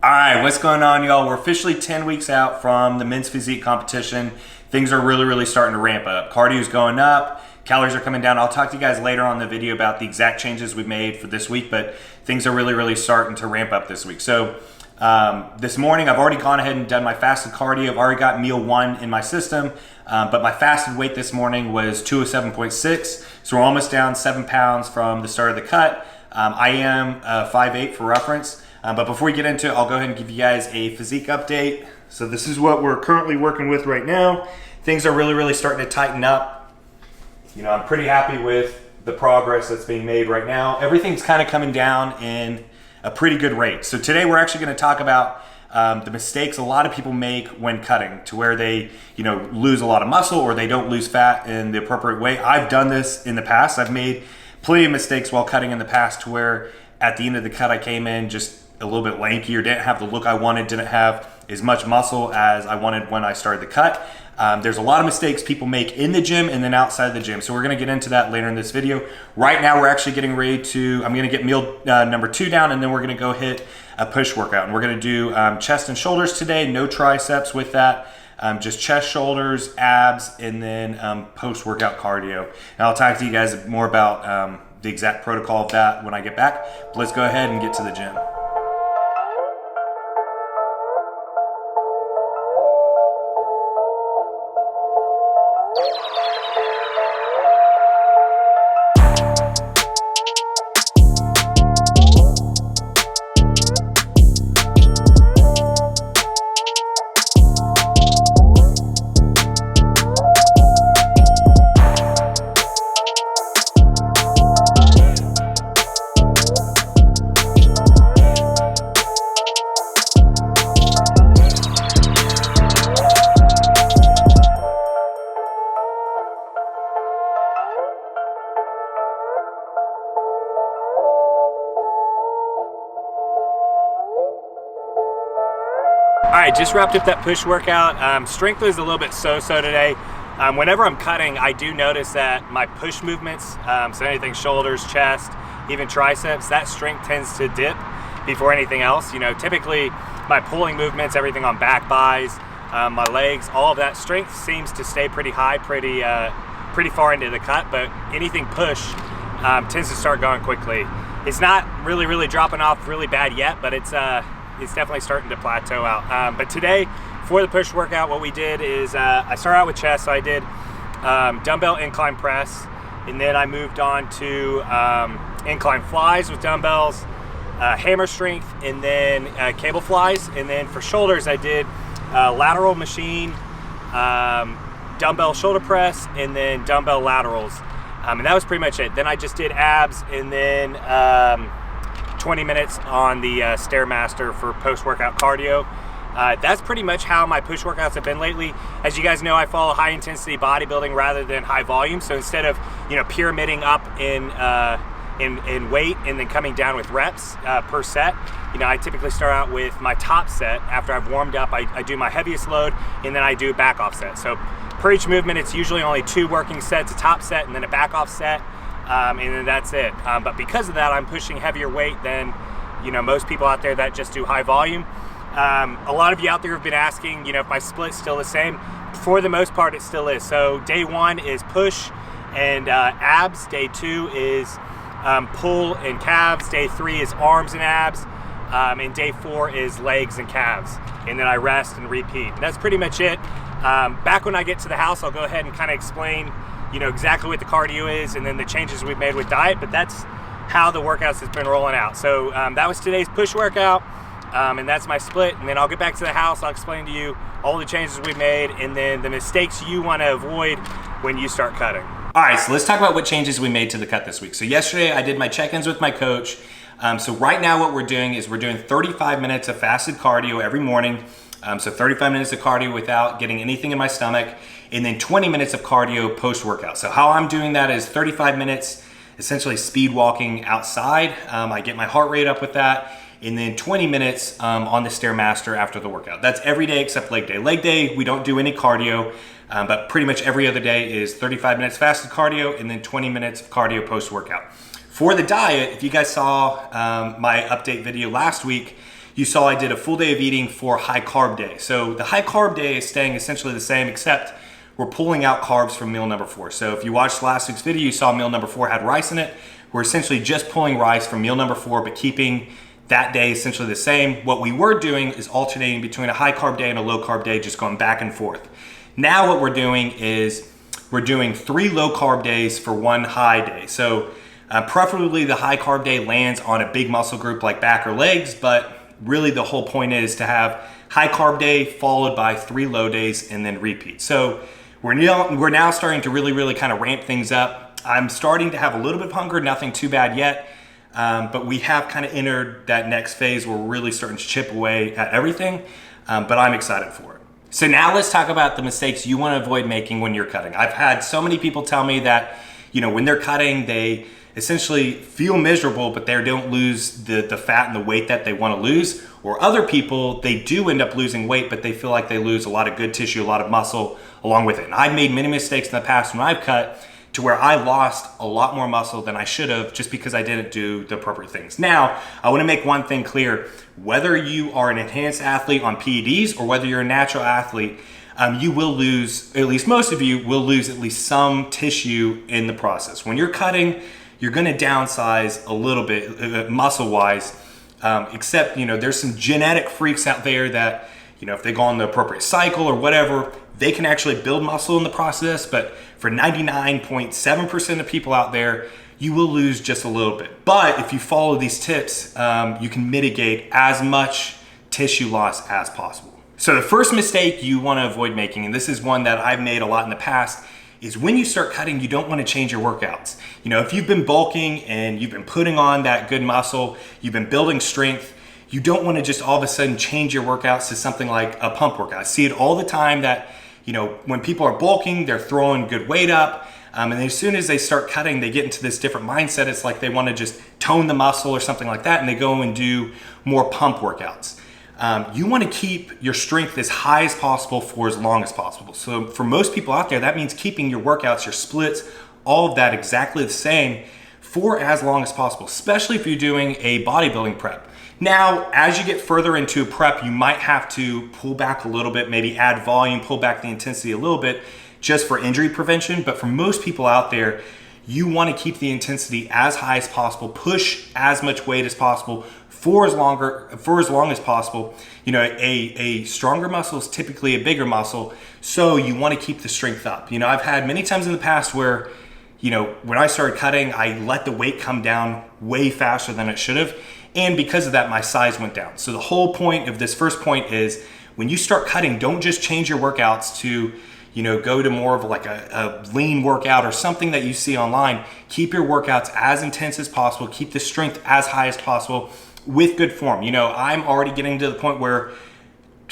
All right, what's going on, y'all? We're officially 10 weeks out from the men's physique competition. Things are really starting to ramp up. Cardio's going up, calories are coming down. I'll talk to you guys later on in the video about the exact changes we made for this week, but things are really starting to ramp up this week. So this morning, I've already gone ahead and done my fasted cardio. I've already got meal one in my system, but my fasted weight this morning was 207.6, so we're almost down 7 pounds from the start of the cut. I am 5'8" for reference. But before we get into it, I'll go ahead and give you guys a physique update. So this is what we're currently working with right now. Things are really starting to tighten up. You know, I'm pretty happy with the progress that's being made right now. Everything's kind of coming down in a pretty good rate. So today we're actually going to talk about the mistakes a lot of people make when cutting, to where they, lose a lot of muscle or they don't lose fat in the appropriate way. I've done this in the past. I've made plenty of mistakes while cutting in the past, to where at the end of the cut I came in just a little bit lanky, or didn't have the look I wanted, didn't have as much muscle as I wanted when I started the cut. There's a lot of mistakes people make in the gym and then outside the gym. So we're gonna get into that later in this video. Right now, we're actually getting ready to, I'm gonna get meal number 2 down, and then we're gonna go hit a push workout. And we're gonna do chest and shoulders today, no triceps with that. Just chest, shoulders, abs, and then post-workout cardio. And I'll talk to you guys more about the exact protocol of that when I get back. But let's go ahead and get to the gym. All right, just wrapped up that push workout. Strength was a little bit so-so today. Whenever I'm cutting, I do notice that my push movements, so anything shoulders, chest, even triceps, that strength tends to dip before anything else. Typically my pulling movements, everything on back buys, my legs, all of that strength seems to stay pretty high, pretty far into the cut, but anything push tends to start going quickly. It's not really dropping off really bad yet, but it's definitely starting to plateau out. But today, for the push workout, what we did is I started out with chest. So I did dumbbell incline press, and then I moved on to incline flies with dumbbells, hammer strength, and then cable flies. And then for shoulders, I did lateral machine, dumbbell shoulder press, and then dumbbell laterals. And that was pretty much it. Then I just did abs, and then 20 minutes on the Stairmaster for post-workout cardio. That's pretty much how my push workouts have been lately. As you guys know, I follow high intensity bodybuilding rather than high volume. So instead of pyramiding up in weight and then coming down with reps per set, I typically start out with my top set. After I've warmed up, I do my heaviest load, and then I do back off set. So per each movement, it's usually only 2 working sets, a top set and then a back off set. And then that's it. But because of that, I'm pushing heavier weight than most people out there that just do high volume. A lot of you out there have been asking, if my split's still the same. For the most part, it still is. So day 1 is push and abs. Day 2 is pull and calves. Day 3 is arms and abs. And day 4 is legs and calves. And then I rest and repeat. And that's pretty much it. Back when I get to the house, I'll go ahead and kind of explain exactly what the cardio is and then the changes we've made with diet, but that's how the workouts has been rolling out. So that was today's push workout, and that's my split. And then I'll get back to the house, I'll explain to you all the changes we've made and then the mistakes you want to avoid when you start cutting. All right, so let's talk about what changes we made to the cut this week. So yesterday I did my check-ins with my coach. So right now what we're doing is we're doing 35 minutes of fasted cardio every morning. So 35 minutes of cardio without getting anything in my stomach, and then 20 minutes of cardio post-workout. So how I'm doing that is 35 minutes, essentially speed walking outside. I get my heart rate up with that, and then 20 minutes on the Stairmaster after the workout. That's every day except leg day. Leg day, we don't do any cardio, but pretty much every other day is 35 minutes fasted cardio and then 20 minutes of cardio post-workout. For the diet, if you guys saw my update video last week, you saw I did a full day of eating for high carb day. So the high carb day is staying essentially the same, except we're pulling out carbs from meal number 4. So if you watched last week's video, you saw meal number 4 had rice in it. We're essentially just pulling rice from meal number 4, but keeping that day essentially the same. What we were doing is alternating between a high carb day and a low carb day, just going back and forth. Now what we're doing is we're doing 3 low carb days for 1 high day. So preferably the high carb day lands on a big muscle group like back or legs, but really the whole point is to have high carb day followed by 3 low days and then repeat. So we're now starting to really kind of ramp things up. I'm starting to have a little bit of hunger, nothing too bad yet, but we have kind of entered that next phase where we're really starting to chip away at everything, but I'm excited for it. So now let's talk about the mistakes you want to avoid making when you're cutting. I've had so many people tell me that, when they're cutting, they essentially feel miserable, but they don't lose the fat and the weight that they want to lose. Or other people, they do end up losing weight, but they feel like they lose a lot of good tissue, a lot of muscle along with it. And I've made many mistakes in the past when I've cut to where I lost a lot more muscle than I should have just because I didn't do the appropriate things. Now, I want to make one thing clear. Whether you are an enhanced athlete on PEDs or whether you're a natural athlete, you will lose, at least most of you will lose at least some tissue in the process. When you're cutting, you're going to downsize a little bit muscle-wise, except, there's some genetic freaks out there that, if they go on the appropriate cycle or whatever, they can actually build muscle in the process. But for 99.7% of people out there, you will lose just a little bit. But if you follow these tips, you can mitigate as much tissue loss as possible. So the first mistake you want to avoid making, and this is one that I've made a lot in the past, is when you start cutting, you don't want to change your workouts. If you've been bulking and you've been putting on that good muscle, you've been building strength, you don't want to just all of a sudden change your workouts to something like a pump workout. I see it all the time that, when people are bulking, they're throwing good weight up, and as soon as they start cutting, they get into this different mindset. It's like they want to just tone the muscle or something like that, and they go and do more pump workouts. You want to keep your strength as high as possible for as long as possible. So for most people out there, that means keeping your workouts, your splits, all of that exactly the same for as long as possible, especially if you're doing a bodybuilding prep. Now, as you get further into prep, you might have to pull back a little bit, maybe add volume, pull back the intensity a little bit just for injury prevention. But for most people out there, you want to keep the intensity as high as possible, push as much weight as possible for as long as possible. A stronger muscle is typically a bigger muscle, so you want to keep the strength up. I've had many times in the past where, when I started cutting, I let the weight come down way faster than it should have, and because of that, my size went down. So the whole point of this first point is when you start cutting, don't just change your workouts to go to more of like a lean workout or something that you see online. Keep your workouts as intense as possible. Keep the strength as high as possible with good form. I'm already getting to the point where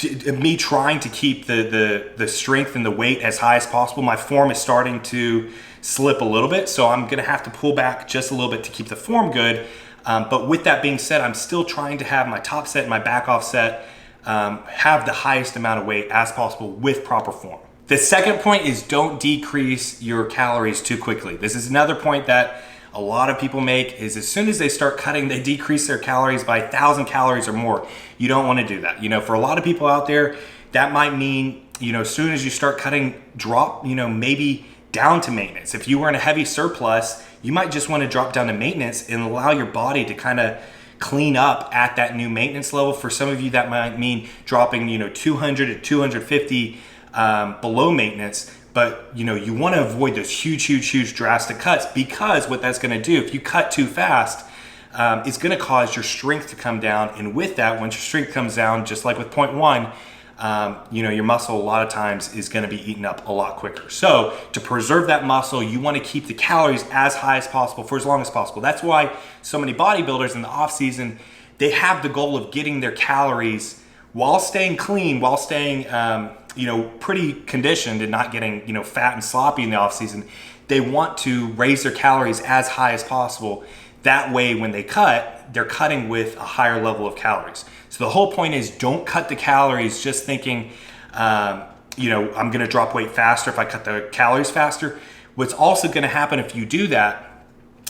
me trying to keep the strength and the weight as high as possible, my form is starting to slip a little bit. So I'm going to have to pull back just a little bit to keep the form good. But with that being said, I'm still trying to have my top set and my back off set have the highest amount of weight as possible with proper form. The second point is don't decrease your calories too quickly. This is another point that a lot of people make, is as soon as they start cutting, they decrease their calories by 1,000 calories or more. You don't want to do that. For a lot of people out there, that might mean, as soon as you start cutting, drop, maybe down to maintenance. If you were in a heavy surplus, you might just want to drop down to maintenance and allow your body to kind of clean up at that new maintenance level. For some of you, that might mean dropping, 200 to 250 below maintenance. But you want to avoid those huge drastic cuts, because what that's going to do, if you cut too fast, it's going to cause your strength to come down. And with that, once your strength comes down, just like with point 1, your muscle a lot of times is going to be eaten up a lot quicker. So to preserve that muscle, you want to keep the calories as high as possible for as long as possible. That's why so many bodybuilders in the off season, they have the goal of getting their calories while staying clean, while staying pretty conditioned and not getting fat and sloppy in the off season. They want to raise their calories as high as possible. That way, when they cut, they're cutting with a higher level of calories. So the whole point is, don't cut the calories just thinking, I'm going to drop weight faster if I cut the calories faster. What's also going to happen if you do that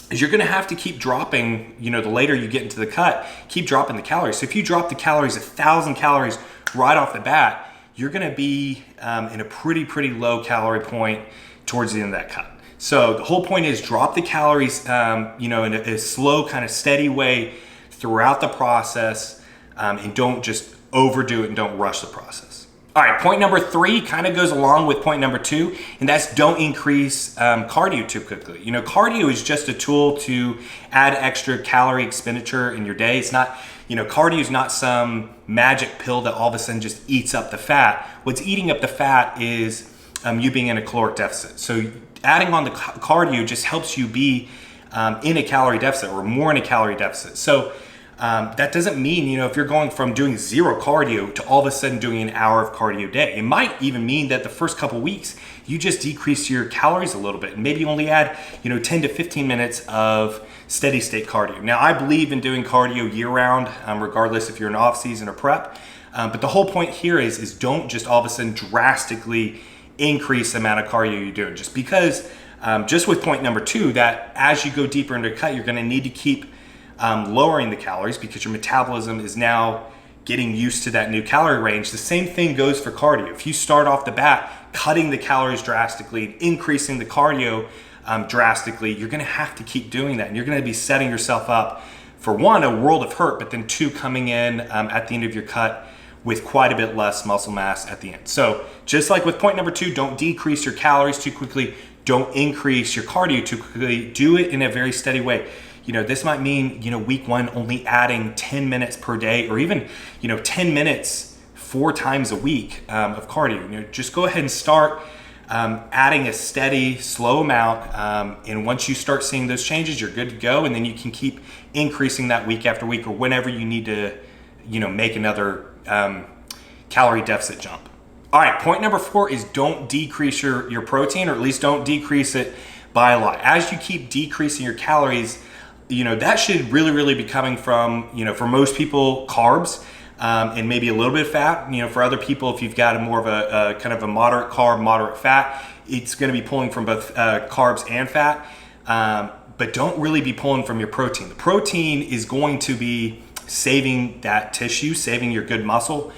is you're gonna have to keep dropping, the later you get into the cut, keep dropping the calories. So if you drop the calories 1,000 calories right off the bat, you're gonna be in a pretty low calorie point towards the end of that cut. So the whole point is drop the calories, in a slow, kind of steady way throughout the process, and don't just overdo it and don't rush the process. All right, point number 3 kind of goes along with point number 2, and that's don't increase cardio too quickly. Cardio is just a tool to add extra calorie expenditure in your day. It's not, cardio is not some magic pill that all of a sudden just eats up the fat. What's eating up the fat is you being in a caloric deficit. So adding on the cardio just helps you be in a calorie deficit or more in a calorie deficit. So that doesn't mean, if you're going from doing 0 cardio to all of a sudden doing an hour of cardio a day. It might even mean that the first couple weeks, you just decrease your calories a little bit and maybe only add, 10 to 15 minutes of steady state cardio. Now, I believe in doing cardio year round, regardless if you're in off season or prep. But the whole point here is don't just all of a sudden drastically increase the amount of cardio you're doing. Just because, just with point number 2, that as you go deeper into the cut, you're gonna need to keep lowering the calories because your metabolism is now getting used to that new calorie range. The same thing goes for cardio. If you start off the bat cutting the calories drastically, increasing the cardio drastically, you're gonna have to keep doing that. And you're gonna be setting yourself up for 1, a world of hurt, but then 2, coming in at the end of your cut with quite a bit less muscle mass at the end. So just like with point number 2, don't decrease your calories too quickly. Don't increase your cardio too quickly. Do it in a very steady way. This might mean, week 1 only adding 10 minutes per day or even, 10 minutes 4 times a week of cardio. Just go ahead and start adding a steady, slow amount. And once you start seeing those changes, you're good to go. And then you can keep increasing that week after week or whenever you need to, make another calorie deficit jump. All right, point number 4 is don't decrease your protein, or at least don't decrease it by a lot. As you keep decreasing your calories, that should really be coming from, for most people, carbs, and maybe a little bit of fat. For other people, if you've got a more of a kind of a moderate carb, moderate fat, it's going to be pulling from both carbs and fat, but don't really be pulling from your protein. The protein is going to be saving that tissue, saving your good muscle.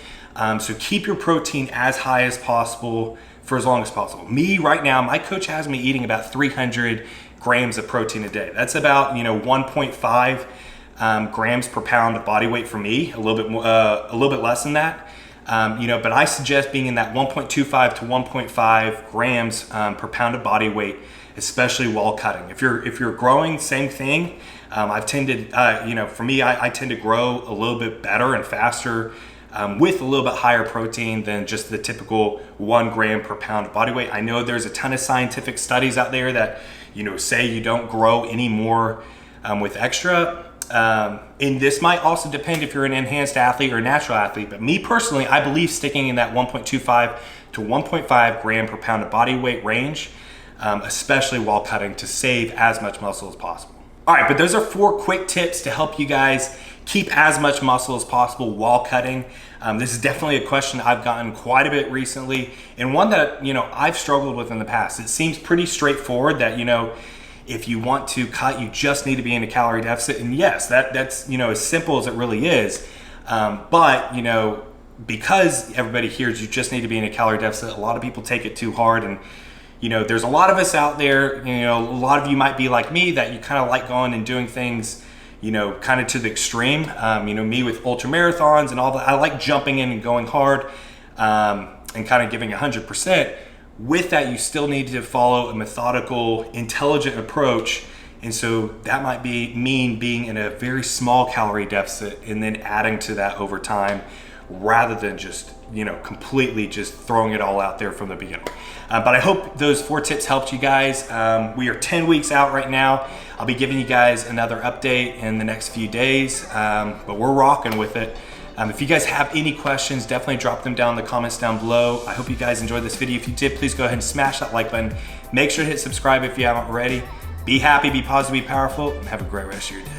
So keep your protein as high as possible for as long as possible. Me right now, my coach has me eating about 300 grams of protein a day. That's about 1.5 grams per pound of body weight for me. A little bit more, a little bit less than that. But I suggest being in that 1.25 to 1.5 grams per pound of body weight, especially while cutting. If you're growing, same thing. I've tended, for me, I tend to grow a little bit better and faster with a little bit higher protein than just the typical 1 gram per pound of body weight. I know there's a ton of scientific studies out there that say you don't grow any more with extra. And this might also depend if you're an enhanced athlete or a natural athlete. But me personally, I believe sticking in that 1.25 to 1.5 gram per pound of body weight range, especially while cutting, to save as much muscle as possible. All right, but those are 4 quick tips to help you guys keep as much muscle as possible while cutting. This is definitely a question I've gotten quite a bit recently, and one that I've struggled with in the past. It seems pretty straightforward that if you want to cut, you just need to be in a calorie deficit, and yes, that's as simple as it really is. But because everybody hears you just need to be in a calorie deficit, a lot of people take it too hard, and there's a lot of us out there. A lot of you might be like me, that you kind of like going and doing things kind of to the extreme. Me with ultra marathons and all that, I like jumping in and going hard, and kind of giving 100%. With that, you still need to follow a methodical, intelligent approach. And so that might mean being in a very small calorie deficit and then adding to that over time, rather than just, completely just throwing it all out there from the beginning. But I hope those 4 tips helped you guys. We are 10 weeks out right now. I'll be giving you guys another update in the next few days, but we're rocking with it. If you guys have any questions, definitely drop them down in the comments down below. I hope you guys enjoyed this video. If you did, please go ahead and smash that like button. Make sure to hit subscribe if you haven't already. Be happy, be positive, be powerful, and have a great rest of your day.